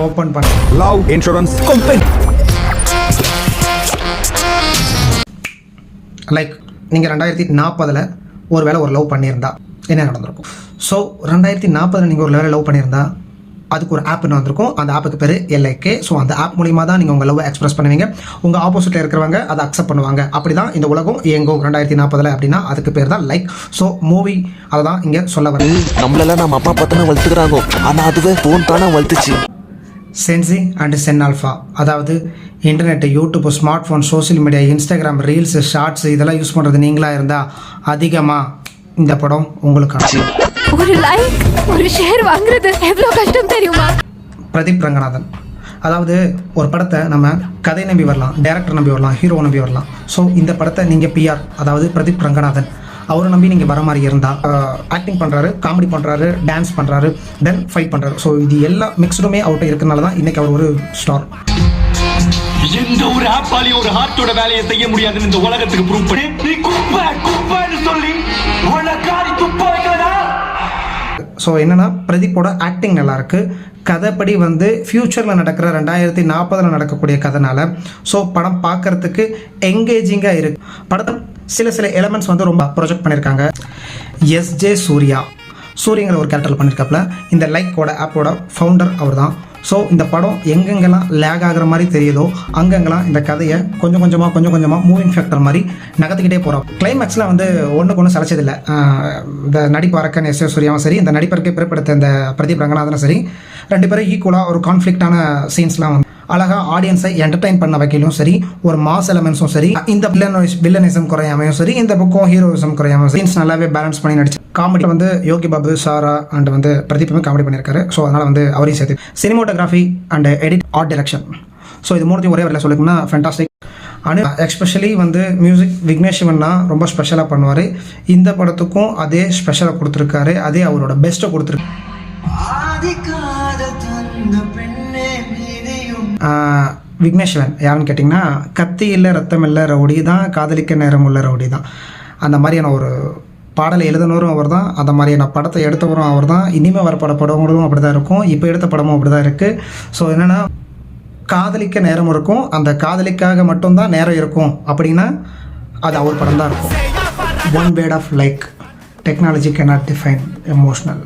Open பண்ண love insurance company. Like நீங்கள் 2040 ஒரு வேளை ஒரு லவ் பண்ணியிருந்தா என்ன நடந்திருக்கும்? ஸோ 2040 நீங்கள் ஒரு வேளை லவ் பண்ணியிருந்தா அதுக்கு ஒரு ஆப்னு வந்திருக்கும். அந்த ஆப்புக்கு பேர் LIK. ஸோ அந்த ஆப் மூலிமா தான் நீங்கள் உங்கள் லவ் எக்ஸ்பிரஸ் பண்ணுவீங்க. உங்கள் ஆப்போசிட்டில் இருக்கிறவங்க அதை அக்செப்ட் பண்ணுவாங்க. அப்படி தான் இந்த உலகம் இயங்கும் 2040 அப்படின்னா அதுக்கு பேர் தான் லைக். ஸோ மூவி அதை தான் இங்கே சொல்ல வரேன். நம்மளெல்லாம் நம்ம அப்பா பார்த்தா வளர்த்துக்கிறாங்க, ஆனால் அதுவே ஃபோன் தானே வளர்த்துச்சு. சென்சி அண்ட் சென் ஆல்ஃபா, அதாவது internet, YouTube, smart phone, social media, Instagram, reels, shorts இதெல்லாம் யூஸ் பண்ணுறது நீங்களாக இருந்தால் அதிகமாக இந்த படம் உங்களுக்கு ஒரு லைக் ஒரு ஷேர் வாங்குறது எவ்வளோ கஷ்டம் தெரியுமா? பிரதீப் ரங்கநாதன், அதாவது ஒரு படத்தை நம்ம கதை நம்பி வரலாம், டைரக்டர் நம்பி வரலாம், ஹீரோ நம்பி வரலாம். ஸோ இந்த படத்தை நீங்கள் PR, அதாவது பிரதீப் ரங்கநாதன் அவரை நம்பி நீங்கள் வர மாதிரி இருந்தால் ஆக்டிங் பண்ணுறாரு, காமெடி பண்ணுறாரு, டான்ஸ் பண்ணுறாரு, தென் ஃபைட் பண்ணுறாரு. ஸோ இது எல்லா மிக்ஸ்டுமே அவர்கிட்ட இருக்கிறனால தான் இன்றைக்கி அவர் ஒரு ஸ்டார். எந்த ஒரு ஆப்பாலி ஒரு ஹார்ட்டோட வேலையை செய்ய முடியாதுன்னு இந்த உலகத்துக்கு ப்ரூவ் பண்ணி நீ குப்பைன்னு சொல்லி உலகாரி துப்ப வைக்கிறதா. ஸோ என்னென்னா பிரதீப்போட ஆக்டிங் நல்லாயிருக்கு. கதைப்படி ஃப்யூச்சரில் நடக்கிற 2040 நடக்கக்கூடிய கதைனால ஸோ படம் பார்க்குறதுக்கு என்கேஜிங்காக இருக்குது. படத்தில் சில எலமெண்ட்ஸ் ரொம்ப ப்ரொஜெக்ட் பண்ணியிருக்காங்க. SJ சூரியங்கிற ஒரு கேரக்டரில் பண்ணியிருக்காப்புல. இந்த லைக்கோட ஆப்போட ஃபவுண்டர் அவர் தான். ஸோ இந்த படம் எங்கெங்கெல்லாம் லேக் ஆகிற மாதிரி தெரியுதோ அங்கெங்கெல்லாம் இந்த கதையை கொஞ்சம் கொஞ்சமாக மூவிங் ஃபேக்டர் மாதிரி நகர்த்திக்கிட்டே போகிறோம். கிளைமேக்ஸில் ஒன்றுக்கு ஒன்று சளைச்சதில்லை. இந்த நடிப்பாரக்கன் S.A. சூர்யாவும் சரி, இந்த நடிப்பருக்கு பிறப்படுத்த இந்த பிரதீப் ரங்கநாதனும் சரி, 2 பேரும் ஈக்குவலாக ஒரு கான்ஃப்ளிக்டான சீன்ஸ்லாம் அழகாக ஆடியன்ஸை என்டர்டைன் பண்ண வைக்கலும் சரி, ஒரு மாஸ் எலமெண்ட்ஸும் சரி, இந்த வில்லனிசம் குறையாமையும் சரி, இந்த பக்கம் ஹீரோயிசம் குறையாமையும் சரி, சீன்ஸ் நல்லாவே பேலன்ஸ் பண்ணி நடிச்சு. காமெடியில் யோகி பாபு, சாரா அண்ட் பிரதீப்புமே காமெடி பண்ணியிருக்காரு. ஸோ அதனால் அவரையும் சேர்த்து cinematography and edit, art direction, so இது மூணுத்தையும் ஒரே வரையில் சொல்லிக்கணும்னா ஃபேண்டாஸ்டிக். ஆனால் எக்ஸ்பெஷலி மியூசிக் விக்னேஷ் சிவன்னா ரொம்ப ஸ்பெஷலாக பண்ணுவார். இந்த படத்துக்கும் அதே ஸ்பெஷலாக கொடுத்துருக்காரு, அதே அவரோட பெஸ்ட்டை கொடுத்துருக்கு. விக்னேஷ் சிவன் யாருன்னு கேட்டிங்கன்னா, கத்தி இல்லை ரத்தம் இல்லை ரவுடி தான், காதலிக்க நேரம் உள்ள ரவுடி தான். அந்த மாதிரியான ஒரு பாடலை எழுதினவரும் அவர் தான், அந்த மாதிரியான படத்தை எடுத்தவரும் அவர் தான். இனிமேல் வர படங்களும் அப்படி தான் இருக்கும், இப்போ எடுத்த படமும் அப்படி தான் இருக்குது. ஸோ என்னென்னா, காதலிக்க நேரம் இருக்கும், அந்த காதலிக்காக மட்டும்தான் நேரம் இருக்கும் அப்படின்னா அது அவர் படம் தான் இருக்கும். One word of like, technology cannot define emotional.